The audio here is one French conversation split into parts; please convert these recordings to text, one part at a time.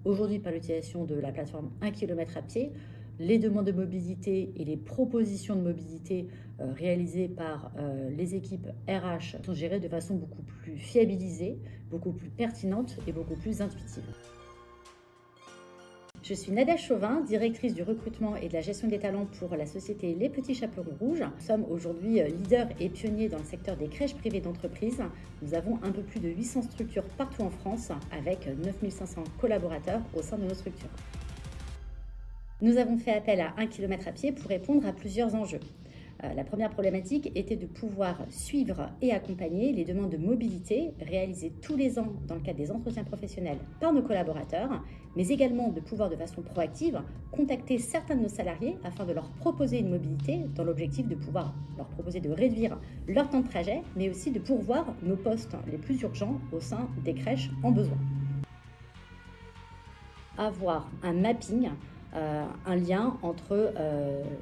Aujourd'hui, par l'utilisation de la plateforme 1 km à pied, les demandes de mobilité et les propositions de mobilité réalisées par les équipes RH sont gérées de façon beaucoup plus fiabilisée, beaucoup plus pertinente et beaucoup plus intuitive. Je suis Nadia Chauvin, directrice du recrutement et de la gestion des talents pour la société Les Petits Chaperons Rouges. Nous sommes aujourd'hui leaders et pionniers dans le secteur des crèches privées d'entreprise. Nous avons un peu plus de 800 structures partout en France avec 9500 collaborateurs au sein de nos structures. Nous avons fait appel à 1 km à pied pour répondre à plusieurs enjeux. La première problématique était de pouvoir suivre et accompagner les demandes de mobilité réalisées tous les ans dans le cadre des entretiens professionnels par nos collaborateurs, mais également de pouvoir de façon proactive contacter certains de nos salariés afin de leur proposer une mobilité dans l'objectif de pouvoir leur proposer de réduire leur temps de trajet, mais aussi de pourvoir nos postes les plus urgents au sein des crèches en besoin. Avoir un mapping, un lien entre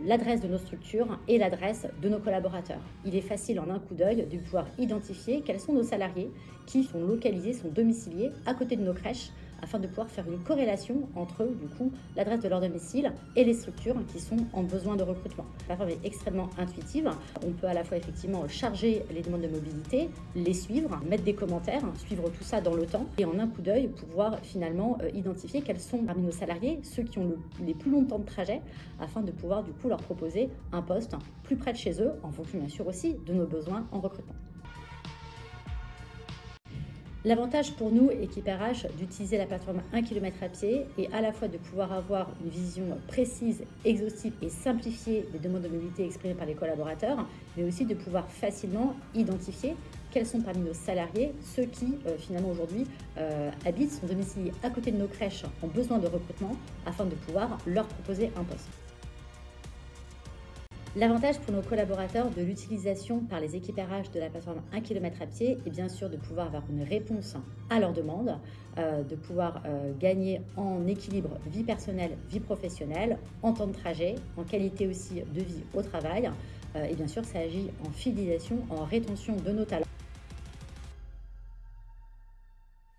l'adresse de nos structures et l'adresse de nos collaborateurs. Il est facile en un coup d'œil de pouvoir identifier quels sont nos salariés qui sont localisés, sont domiciliés à côté de nos crèches afin de pouvoir faire une corrélation entre du coup l'adresse de leur domicile et les structures qui sont en besoin de recrutement. La plateforme est extrêmement intuitive. On peut à la fois effectivement charger les demandes de mobilité, les suivre, mettre des commentaires, suivre tout ça dans le temps et en un coup d'œil pouvoir finalement identifier quels sont parmi nos salariés ceux qui ont les plus longs temps de trajet afin de pouvoir du coup leur proposer un poste plus près de chez eux en fonction bien sûr aussi de nos besoins en recrutement. L'avantage pour nous, équipe RH, d'utiliser la plateforme 1 km à pied est à la fois de pouvoir avoir une vision précise, exhaustive et simplifiée des demandes de mobilité exprimées par les collaborateurs, mais aussi de pouvoir facilement identifier quels sont parmi nos salariés ceux qui finalement aujourd'hui habitent, sont domiciliés à côté de nos crèches en besoin de recrutement afin de pouvoir leur proposer un poste. L'avantage pour nos collaborateurs de l'utilisation par les équipes RH de la plateforme 1 km à pied est bien sûr de pouvoir avoir une réponse à leurs demandes, de pouvoir gagner en équilibre vie personnelle, vie professionnelle, en temps de trajet, en qualité aussi de vie au travail. Et bien sûr, ça agit en fidélisation, en rétention de nos talents.